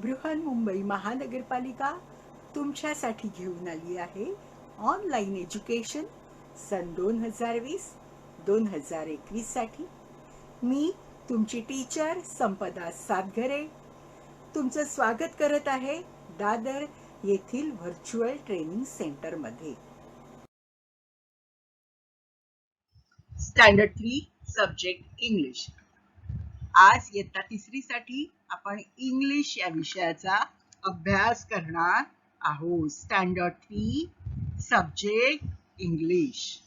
बृहन्मुंबई महानगरपालिका तुमच्यासाठी घेऊन आली आहे ऑनलाईन एज्युकेशन सन 2020-2021 साठी. मी तुमची टीचर संपदा सातघरे तुमचं स्वागत करत आहे दादर येथील व्हर्च्युअल ट्रेनिंग सेंटरमध्ये. Standard 3 subject English. आज इयत्ता 3री साठी आपण इंग्लिश या विषयाचा अभ्यास करणार आहोत. Standard 3 subject English.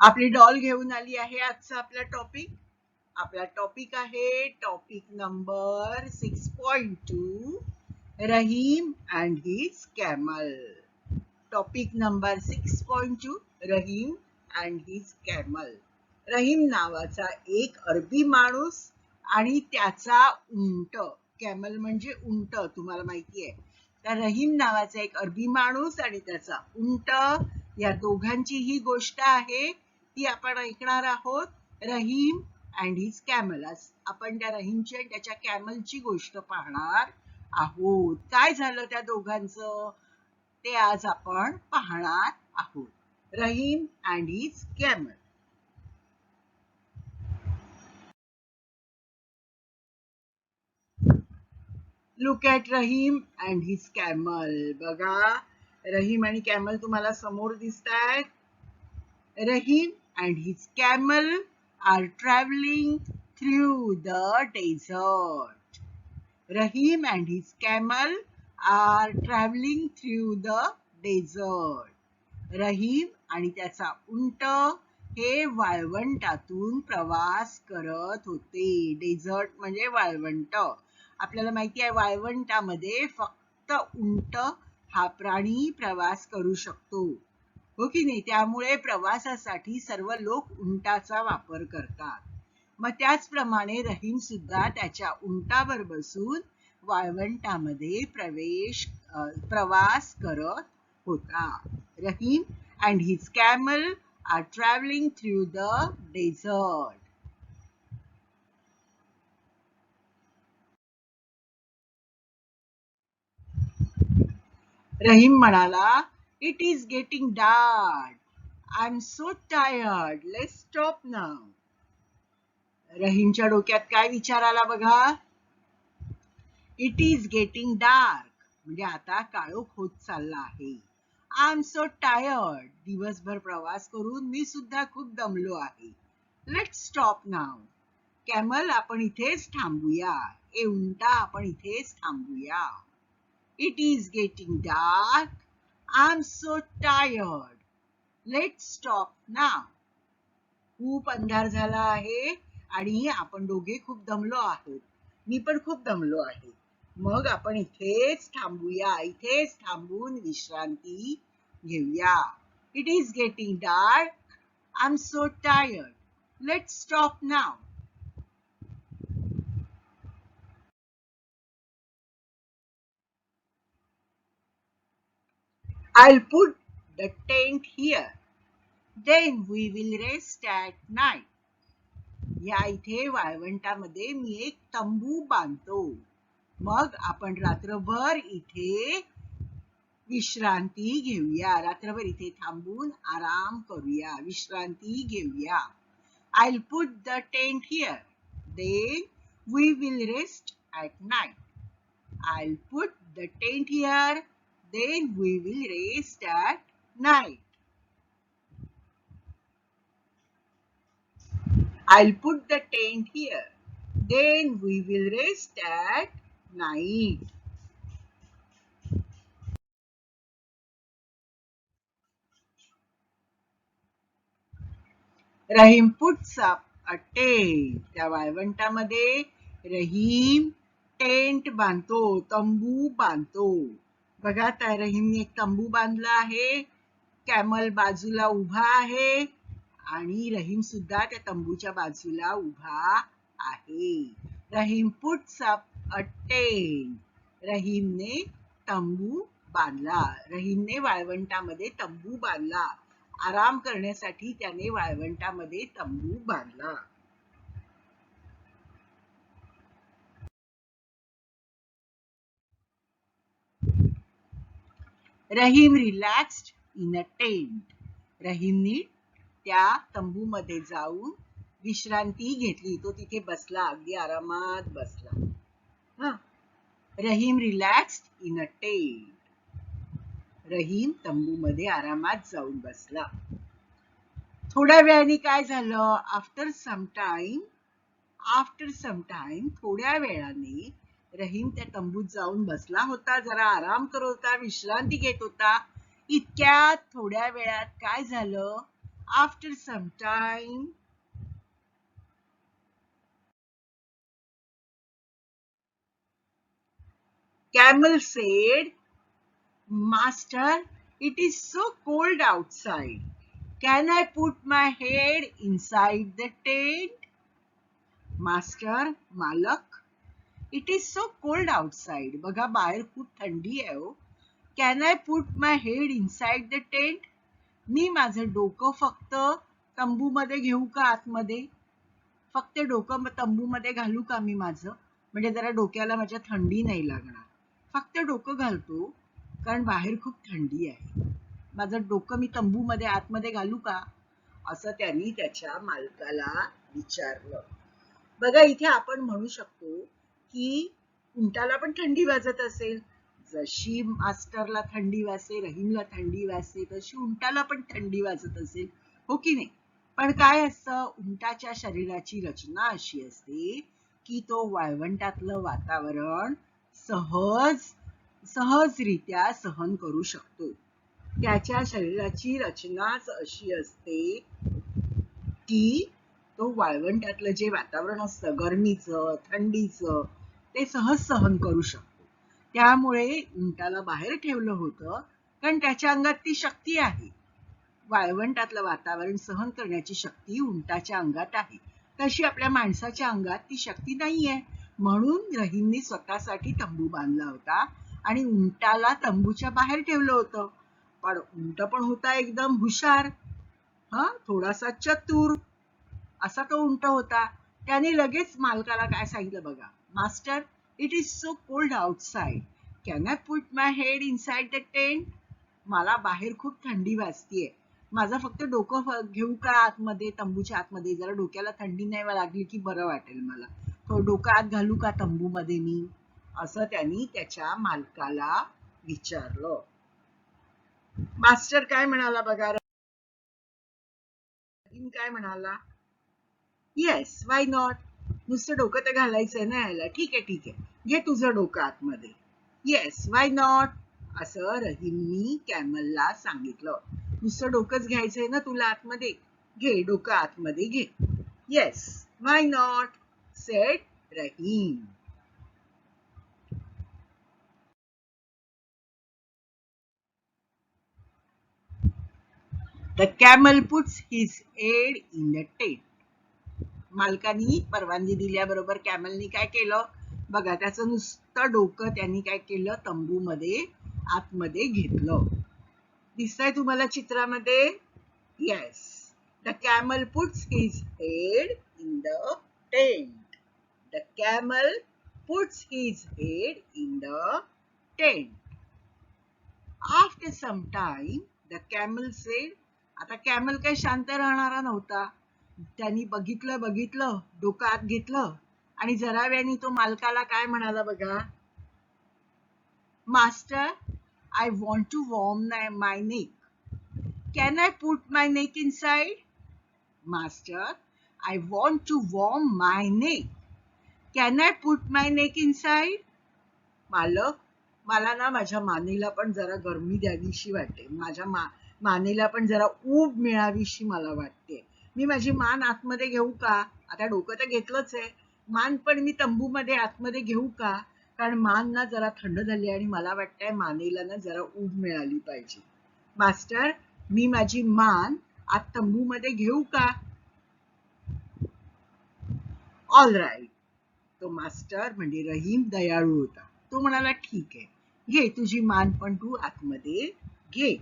आपली डॉल घेऊन आली आहे. आजचा आपला टॉपिक आहे topic number 6.2 Rahim and his camel. Topic number 6.2 Rahim and his camel. Rahim नावाचा एक अरबी माणूस आणि त्याचा उंट. कॅमल म्हणजे उंट, तुम्हाला माहिती आहे. तर रहीम नावाचा एक अरबी माणूस आणि त्याचा उंट या दोघांची ही गोष्ट आहे ती आपण ऐकणार आहोत. Rahim and his camel. आपण त्या रहीमची आणि त्याच्या कॅमलची गोष्ट पाहणार आहोत. काय झालं त्या दोघांचं ते आज आपण पाहणार आहोत. Rahim and his camel. Look at Rahim and his camel. बघा, रहीम आणि कॅमल तुम्हाला समोर दिसत आहेत. Rahim and his camel are travelling through the desert. Rahim and his camel are travelling through the desert. Rahim आणि त्याचा उंट हे वाळवंटातून प्रवास करत होते. डेझर्ट म्हणजे वाळवंट. आपल्याला माहिती आहे वाळवंटामध्ये फक्त उंट हा प्राणी प्रवास करू शकतो, हो की नाही. त्यामुळे प्रवासासाठी सर्व लोक उंटाचा वापर करतात. मग त्याचप्रमाणे रहीम सुद्धा त्याच्या उंटावर बसून वाळवंटामध्ये प्रवास करत होता. Rahim and his camel are travelling through the desert. Rahim म्हणाला, it is getting dark. I am so tired. Let's stop now. रहीमच्या डोक्यात काय विचार आला बघा. इट इज गेटिंग डार्क म्हणजे आता काळोख होत चालला आहे. I am so tired. दिवसभर प्रवास करून मी सुद्धा खूप दमलो आहे. Let's stop now. कॅमल, आपण इथेच थांबूया. ए उंटा, आपण इथेच थांबूया. It is getting dark. I am so tired. Let's stop now. खूप अंधार झाला आहे आणि आपण दोघे खूप दमलो आहोत. मी पण खूप दमलो आहे. मग आपण इथेच थांबूया. इथेच थांबून विश्रांती घेऊया. It is getting dark. I am so tired. Let's stop now. I'll put the tent here. Then we will rest at night. या इथे वाळवंटामध्ये मी एक तंबू बांधतो. मग आपण रात्रभर इथे विश्रांती घेऊया. रात्रभर इथे थांबून आराम करूया. विश्रांती घेऊया. I'll put the tent here. Then we will rest at night. I'll put the tent here. Then we will rest at night. I'll put the tent here. Then we will rest at night. Rahim puts up a tent. त्या वाळवंटामध्ये Rahim tent बांधतो, तंबू बांधतो. बघा, त्या रहीमने एक तंबू बांधला आहे. कॅमल बाजूला उभा आहे आणि रहीम सुद्धा त्या तंबूच्या बाजूला उभा आहे. रहीम पुट्स अप अ टेंट. रहीमने तंबू बांधला. रहीमने वाळवंटामध्ये तंबू बांधला. आराम करण्यासाठी त्याने वाळवंटामध्ये तंबू बांधला. Rahim relaxed in a tent. रहीमनी त्या तंबूमध्ये जाऊन विश्रांती घेतली. तो तिथे बसला, अगदी आरामात बसला. हा, Rahim relaxed in a tent. Rahim तंबूमध्ये आरामात जाऊन बसला. थोड्या वेळाने काय झालं? आफ्टर सम टाइम थोड्या वेळाने रहीम त्या तंबूत जाऊन बसला होता, जरा आराम करत होता, विश्रांती घेत होता. इतक्यात थोड्या वेळात काय झालं? After some time Camel said, Master, it is so cold outside. Can I put my head inside the tent? Master, मालक, it is so cold outside. बघा बाहेर खूप थंडी आहे हो. Can I put my head inside the tent? मी माझं डोकं फक्त तंबूमध्ये घेऊ का आतमध्ये? फक्त डोकं तंबूमध्ये घालू का मी माझं? म्हणजे जरा डोक्याला माझ्या थंडी नाही लागणार. फक्त डोकं घालतो कारण बाहेर खूप थंडी आहे. माझं डोकं मी तंबूमध्ये आतमध्ये घालू का? असं त्यांनी त्याच्या मालकाला विचारलं. बघा इथे आपण म्हणू शकतो की उंटाला पण थंडी वाजत असेल. जशी मास्टरला थंडी वाजते, रहीमला थंडी वाजते, तशी उंटाला पण थंडी वाजत असेल, हो की नाही? पण काय असतं, उंटाच्या शरीराची रचना अशी असते की तो वाळवंटातलं वातावरण सहजरित्या सहन करू शकतो. त्याच्या शरीराची रचनाच अशी असते की तो वाळवंटातलं जे वातावरण असतं, गरमीचं, थंडीचं, ते सहज सहन करू शकतो. त्यामुळे उंटाला बाहेर ठेवलं होतं कारण त्याच्या अंगात ती शक्ती आहे. वाळवंटातलं वातावरण सहन करण्याची शक्ती उंटाच्या अंगात आहे. तशी आपल्या माणसाच्या अंगात ती शक्ती नाहीये. म्हणून रहीमने स्वतःसाठी तंबू बांधला होता आणि उंटाला तंबूच्या बाहेर ठेवलं होतं. पण उंट पण होता एकदम हुशार, थोडासा चतुर असा तो उंट होता. त्याने लगेच मालकाला काय सांगितलं बघा, master, it is so cold outside. Can I put my head inside the tent? मला बाहेर खूप थंडी वाजतीये. माझं फक्त डोकं घेऊ का आतमध्ये, तंबूच्या आतमध्ये? जरा डोक्याला थंडी नाही लागली की बरं वाटेल मला. तो डोकं आत घालू का तंबूमध्ये मी? असं त्यांनी त्याच्या मालकाला विचारलं. मास्टर काय म्हणाला बघा, रहीम काय म्हणाला? Yes, why not. नुसतं डोकं तर घालायचंय ना याला. ठीक आहे, घे तुझं डोकं आतमध्ये. येस, वाय नॉट, असं रहीमनी कॅमलला सांगितलं. नुसतं डोकंच घ्यायचंय ना तुला आतमध्ये, घे डोकं आतमध्ये घे. Yes, why not, sed Rahim. The camel puts his head in the tent. मालकानी परवानगी दिल्याबरोबर कॅमलनी काय केलं बघा, त्याचं नुसतं डोकं त्यांनी काय केलं, तंबूमध्ये आतमध्ये घेतलं. दिसतंय तुम्हाला चित्रामध्ये? Yes, the camel puts his head in the tent. The camel puts his head in the tent. After some time the camel said. आता कॅमल काही शांत राहणारा नव्हता. त्यांनी बघितलं, डोकं आत घेतलं आणि जरा वेळाने तो मालकाला काय म्हणाला बघा, master, I want to warm my neck. Can I put my neck inside? Master, I want to warm my neck. Can I put my neck inside? मालक, मला ना माझ्या मानेला पण जरा गरमी द्यावीशी वाटते. माझ्या मानेला पण जरा ऊब मिळावीशी मला वाटते. मी माझी मान आतमध्ये घेऊ का? आता डोकं तर घेतलंच आहे, मान पण मी तंबूमध्ये आतमध्ये घेऊ का? कारण मान ना जरा थंड झाली आणि मला वाटतंय मानेला ना जरा ऊब मिळाली पाहिजे. मास्टर, मी माझी मान आत तंबूमध्ये घेऊ का? All right. तो मास्टर म्हणजे रहीम दयाळू होता. तो म्हणाला ठीक आहे, घे तुझी मान पण तू आतमध्ये घे.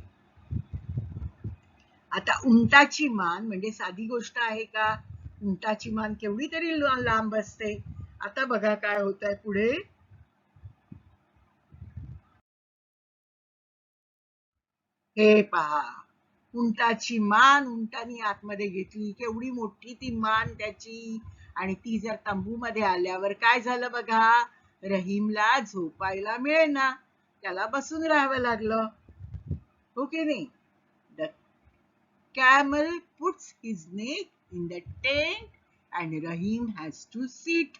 आता उंटाची मान म्हणजे साधी गोष्ट आहे का? उंटाची मान केवढी तरी लांब असते. आता बघा काय होत आहे पुढे. हे पहा, उंटाची मान उंटानी आतमध्ये घेतली. केवढी मोठी ती मान त्याची. आणि ती जर तंबूमध्ये आल्यावर काय झालं बघा, रहीमला झोपायला मिळेना, त्याला बसून राहावं लागलं. हो की नाही? The camel puts his neck in the tent and Rahim has to sit.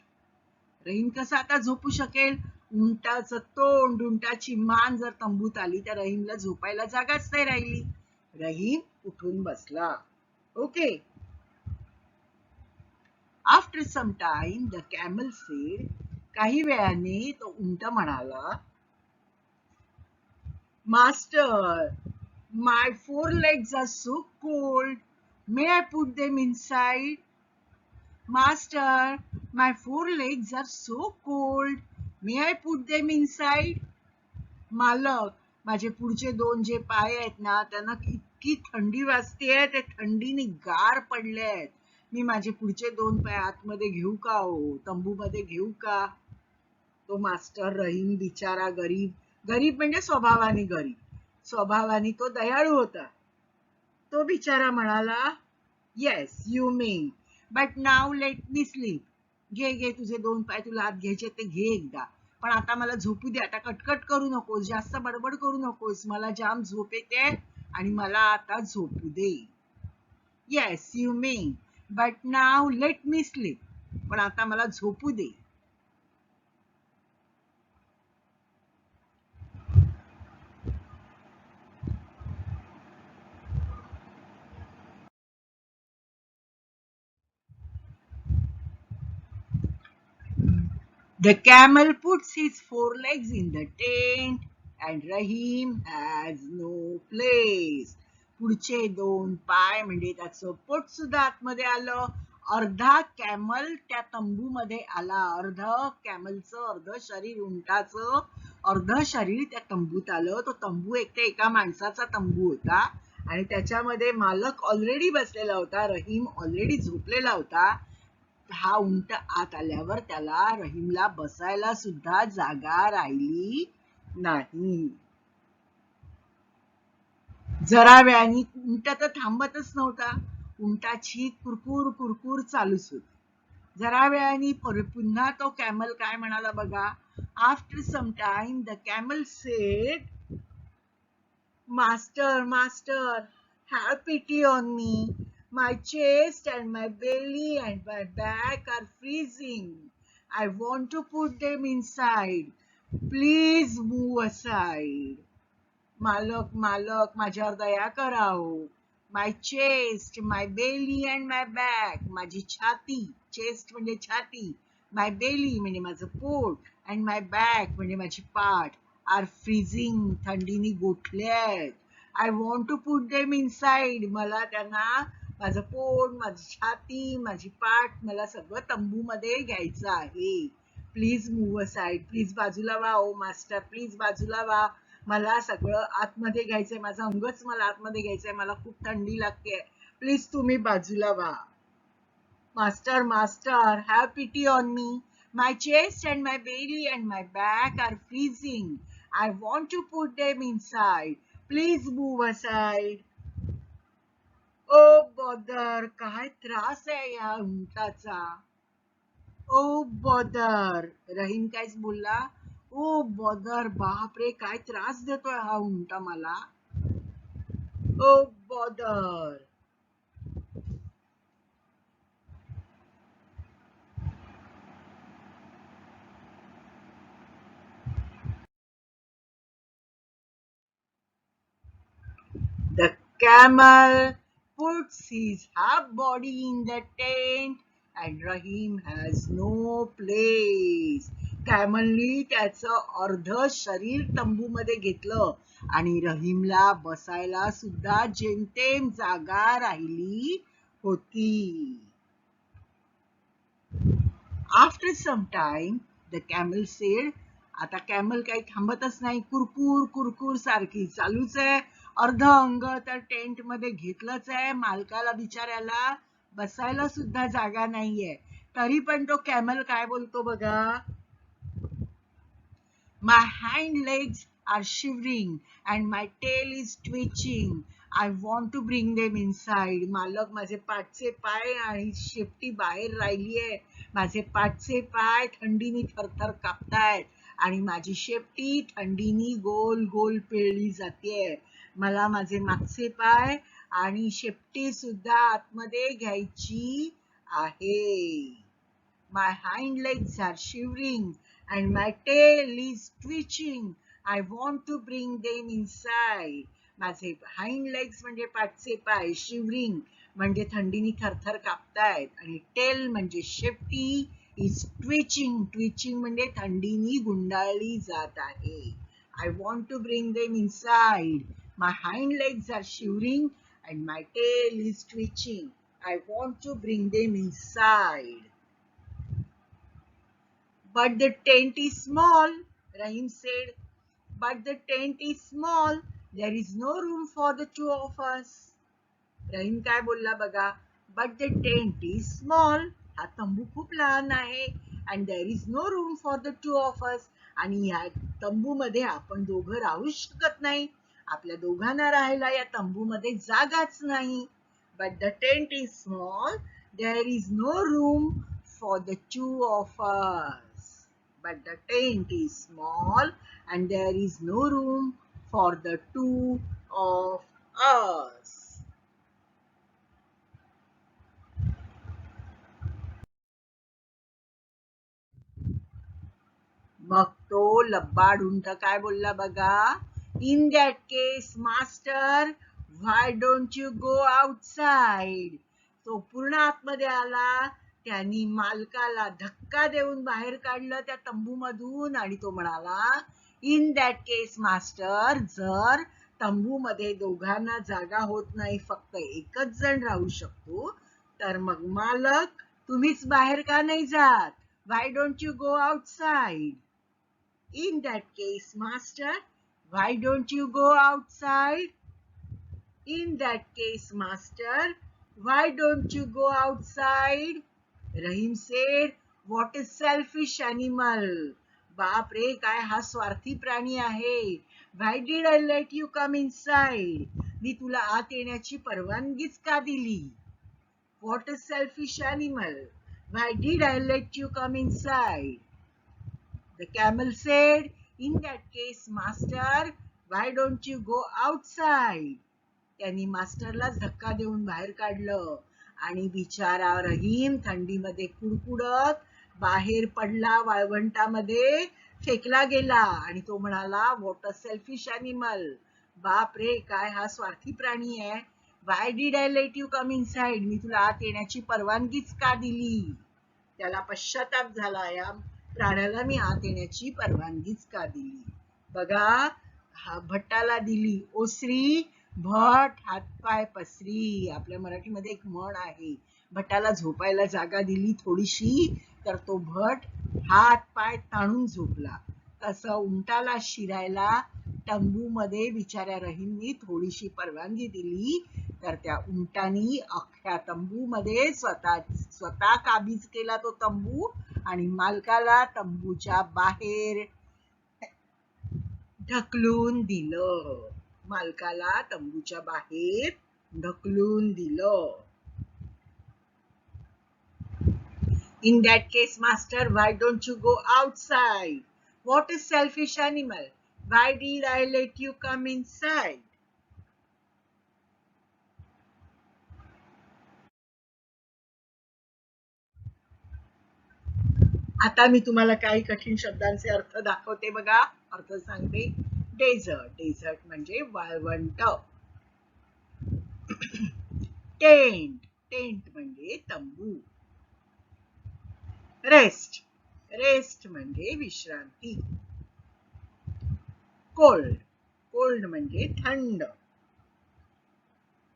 Rahim कसा आता झोपू शकेल? उंटाचं तोंड, उंटाची मान जर तंबूत आली तर रहीमला झोपायला जागाच नाही राहिली. रहीम उठून बसला. Okay. After some time the camel said, काही वेळाने तो उंट म्हणाला, master, my four legs are so cold. May I put them inside? Master, my four legs are so cold. May I put them inside? मालक, माझे पुढचे दोन जे पाय आहेत ना, त्यांना इतकी थंडी वाजतेय, ते थंडीने गार पडले आहेत. मी माझे पुढचे दोन पाय आतमध्ये घेऊ का हो? तंबूमध्ये घेऊ का? तो मास्टर रहीम बिचारा गरीब, गरीब म्हणजे स्वभावाने गरीब, स्वभावाने तो दयाळू होता. तो बिचारा म्हणाला, yes you may, but now let me sleep. घे घे, तुझे दोन पाय तुला आत घ्यायचे ते घे एकदा, पण आता मला झोपू दे. आता कटकट करू नकोस, जास्त बडबड करू नकोस, मला जाम झोप येते आणि मला आता झोपू दे. Yes you may, but now let me sleep. पण आता मला झोपू दे. The camel puts his four legs in the tent and Rahim has no place. पुढचे दोन पाय म्हणजे त्याचं पोट सुद्धा आतमध्ये आलं. अर्धा कॅमल त्या तंबूमध्ये आला. अर्ध कॅमलचं, अर्ध शरीर उंटाचं, अर्ध शरीर त्या तंबूत आलं. तो तंबू एक ते एका माणसाचा तंबू होता आणि त्याच्यामध्ये मालक ऑलरेडी बसलेला होता, रहीम ऑलरेडी झोपलेला होता. हा उंट आत आल्यावर त्याला, रहीमला बसायला सुद्धा जागा राहिली नाही. जरा वेळाने उंट तर थांबतच नव्हता. उंटाची कुरकुर कुरकुर चालूच होती. जरा वेळाने पुन्हा तो कॅमल काय म्हणाला बघा. After some time the camel said, master, master, have pity on me. My chest and my belly and my back are freezing. I want to put them inside. Please move aside. मालक, मालक, माझ्यावर दया करा हो. My chest, my belly and my back. माझी छाती, chest म्हणजे छाती, my belly म्हणजे माझं पोट, and my back म्हणजे माझी पाठ are freezing, थंडीने गोठल्यात. I want to put them inside. मला त्यांना, माझं पोट, माझी छाती, माझी पाठ, मला सगळं तंबूमध्ये घ्यायचं आहे. Please move aside. प्लीज बाजूला व्हा ओ मास्टर, प्लीज बाजूला व्हा. मला सगळं आतमध्ये घ्यायचंय, माझं अंगच मला आतमध्ये घ्यायचंय, मला खूप थंडी लागते. प्लीज तुम्ही बाजूला व्हा. Master, master, have pity on me. My chest and my belly and my back are freezing. I want to put them inside. Please move aside. Oh bother, काय त्रास आहे या उंटाचा. ओ बॉदर, रहीम कायच बोलला. ओ बॉदर, बापरे, काय त्रास देतोय हा उंट मला. ओ bother. The camel puts his half body in the tent and Rahim has no place. कॅमलनी त्याचं अर्ध शरीर तंबूमध्ये घेतलं आणि रहीमला बसायला सुद्धा जेमतेम जागा राहिली होती. After some time the camel said, आता कॅमल काही थांबतच नाही, कुरकुर कुरकुर सारखी चालूच आहे. अर्ध अंग तर टेंट मध्ये घेतलंच आहे. मालकाला बिचाऱ्याला बसायला सुद्धा जागा नाहीये. तरी पण तो कॅमल काय बोलतो बघा. My hind legs are shivering and my tail is twitching. I want to bring them inside. मालक माझे पाठचे पाय आणि शेपटी बाहेर राहिली आहे. माझे पाठचे पाय थंडीने थरथर कापतायत आणि माझी शेपटी थंडीने गोल गोल पिळली जाते. मला माझे मागचे पाय आणि शेपटी सुद्धा आतमध्ये घ्यायची आहे. My hind legs are shivering and my tail is twitching. I want to bring them inside. माझे hind legs म्हणजे पाठचे पाय, shivering म्हणजे थंडीने थरथर कापतायत आणि tail म्हणजे शेपटी is twitching. Twitching म्हणजे थंडीने गुंडाळली जात आहे. I want to bring them inside. My hind legs are shivering and my tail is twitching. I want to bring them inside. But the tent is small, Rahim said. But the tent is small. There is no room for the two of us. Rahim काय बोलला बघा. But the tent is small. हा तंबू खूप लहान आहे. And there is no room for the two of us. आणि या तंबूमध्ये आपण दोघं राहू शकत नाही. आपल्या दोघांना राहायला या तंबूमध्ये जागाच नाही. But the tent is small. There is no room for the two of us. But the tent is small and there is no room for the two of us. मग तो लब्बाड उंट काय बोलला बघा. In that case, master, why don't you go outside? तो पूर्ण आतमध्ये आला. त्यांनी मालकाला धक्का देऊन बाहेर काढलं त्या तंबूमधून आणि तो म्हणाला, इन दॅट केस मास्टर, जर तंबूमध्ये दोघांना जागा होत नाही, फक्त एकच जण राहू शकतो, तर मग मालक तुम्हीच बाहेर का नाही जात? Why don't you go outside? In that case, master, why don't you go outside? In that case, master, why don't you go outside? Rahim said, what a selfish animal. बाप रे, काय हा स्वार्थी प्राणी आहे. Why did I let you come inside? मी तुला आत येण्याची परवानगीच का दिली? What a selfish animal. Why did I let you come inside? The camel said, in that case, master, why don't you go outside? त्यांनी मास्टरलाच धक्का देऊन बाहेर काढलं आणि बिचारा रहीम थंडीमध्ये कुडकुडत बाहेर पडला, वाळवंटामध्ये फेकला गेला आणि तो म्हणाला, व्हॉट अ सेल्फिश ॲनिमल. बाप रे, काय हा स्वार्थी प्राणी आहे. Why did I let you come inside? मी तुला आत येण्याची परवानगीच का दिली? त्याला पश्चाताप झाला, या प्राण्याला मी आत येण्याची परवानगीच का दिली. बघा, भट्टाला दिली ओसरी, भट हातपाय पसरी. आपल्या मराठीमध्ये एक म्हण आहे, भटाला झोपायला जागा दिली थोडीशी तर तो भट हात पाय ताणून झोपला. तसं उंटाला शिरायला तंबूमध्ये बिचाऱ्या रहीमनी थोडीशी परवानगी दिली तर त्या उंटानी अख्ख्या तंबूमध्ये स्वतः काबीज केला तो तंबू आणि मालकाला तंबूच्या बाहेर ढकलून दिलं. मालकाला तंबूच्या बाहेर ढकलून दिलं. In that case, master, why don't you go outside? What a selfish animal. Why did I let you come inside? आता मी तुम्हाला काही कठीण शब्दांचे अर्थ दाखवते बघा. अर्थ सांगते. डेझर्ट. डेझर्ट म्हणजे वाळवंट. टेंट. टेंट म्हणजे तंबू. रेस्ट. रेस्ट म्हणजे विश्रांती. कोल्ड. कोल्ड म्हणजे थंड.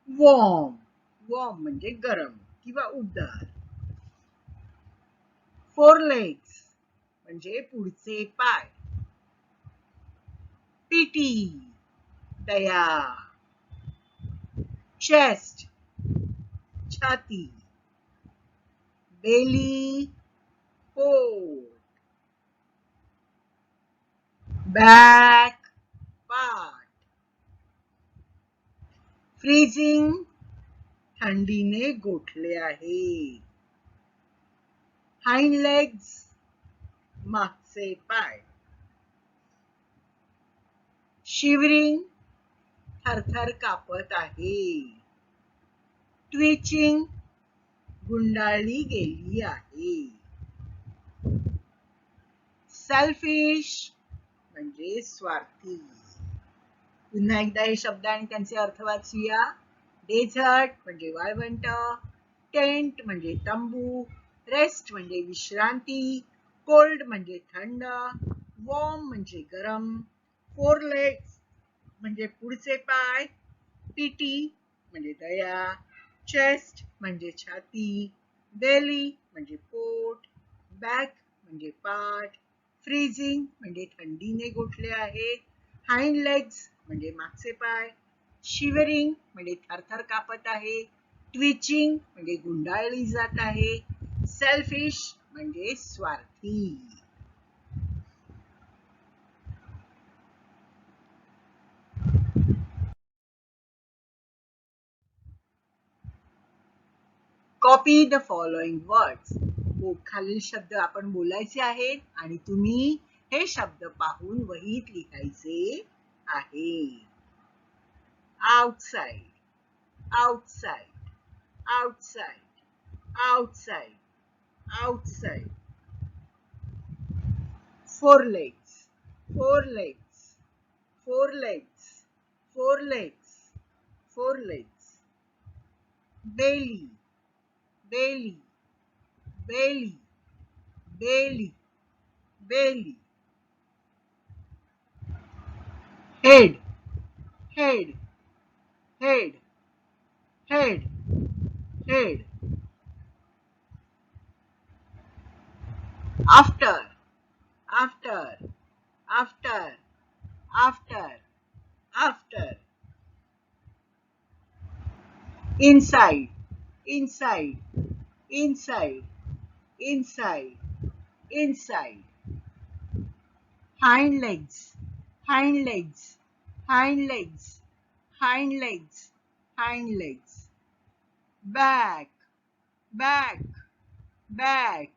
वॉर्म. वॉर्म म्हणजे गरम किंवा उबदार. फोर लेग्स म्हणजे पुढचे पाय. पिटी दया. चेस्ट छाती. बेली पोट. बॅक पाठ. फ्रीजिंग, थंडीने गोठले आहे. हाइंड लेग्स, मागचे पाय. शिवरिंग, थरथर कापत आहे. ट्विचिंग, गुंडाळली गेली आहे. सेल्फिश म्हणजे स्वार्थी. पुन्हा एकदा हे शब्द आणि त्यांचे अर्थ वाचूया. डेझर्ट म्हणजे वाळवंट, टेंट म्हणजे तंबू, रेस्ट म्हणजे विश्रांती, कोल्ड म्हणजे थंड, वॉर्म म्हणजे गरम, फोर लेग्स म्हणजे पुढचे पाय, पिटी म्हणजे दया, चेस्ट म्हणजे छाती, बेली म्हणजे पोट, बॅक म्हणजे पाठ, फ्रीजिंग म्हणजे थंडीने गोठले आहे, हाइंड लेग्स म्हणजे मागचे पाय, शिवरिंग म्हणजे थरथर कापत आहे, ट्विचिंग म्हणजे गुंडाळली जात आहे, सेल्फिश म्हणजे स्वार्थी. Copy the following words. खालील शब्द आपण बोलायचे आहेत आणि तुम्ही हे शब्द पाहून वहीत लिहायचे आहे. Outside, outside, outside, outside, outside. Four legs, four legs, four legs, four legs, four legs. Belly, belly, belly, belly, belly. Head, head, head, head, head. After, after, after, after, after. Inside, inside, inside, inside, inside. Hind legs, hind legs, hind legs, hind legs, hind legs. Back, back, back,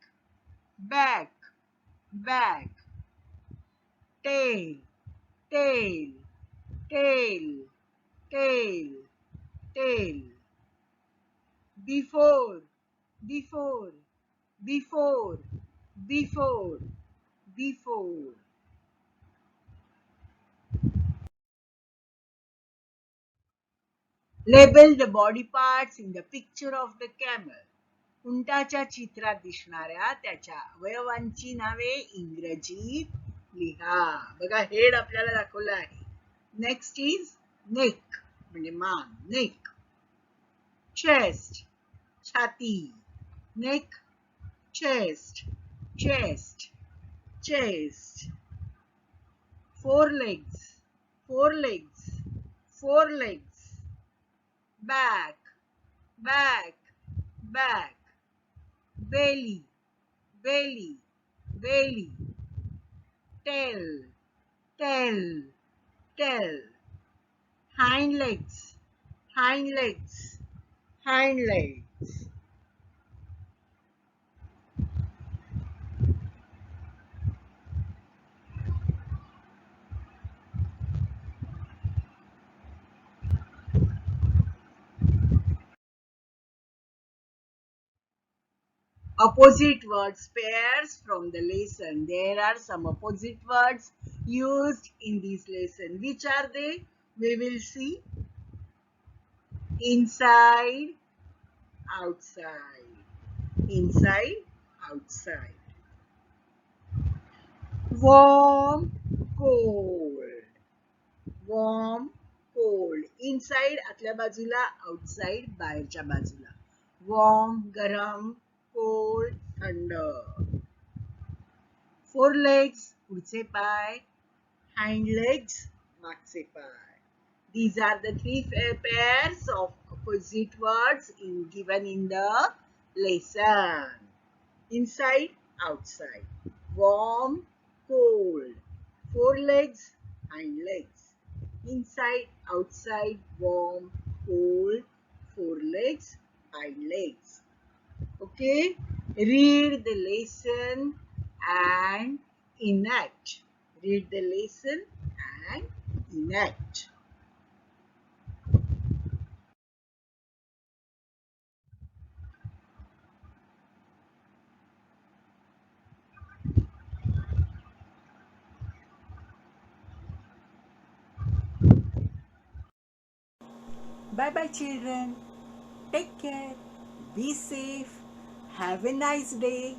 back, back. Tail, tail, tail, tail, tail. Before, before, before, before, before. Label the body parts in the picture of the camel. उंटाच्या चित्रात दिसणाऱ्या त्याच्या अवयवांची नावे इंग्रजीत लिहा. बघा head आपल्याला दाखवलं आहे. नेक्स्ट इज नेक म्हणजे मान, नेक. चेस्ट छाती, neck, chest, chest, chest. Four legs, four legs, four legs. Back, back, back. belly, belly, belly. Tail, tail, tail. Hind legs, hind legs, hind legs. Opposite words pairs from the lesson. There are some opposite words used in this lesson. Which are they? We will see. Inside, outside. Inside, outside. Warm, cold. Warm, cold. Inside आतल्या बाजूला, outside बाहेरच्या बाजूला. Warm, गरम, cold, थंड. Four legs, पुढचे पाय. Hind legs, मागचे पाय. These are the three pairs of opposite words given in the lesson. Inside, outside. Warm, cold. Four legs, hind legs. inside, outside, warm, cold, four legs, hind legs. Okay, read the lesson and enact. Read the lesson and enact. Bye bye, children. Take care. Be safe. Have a nice day.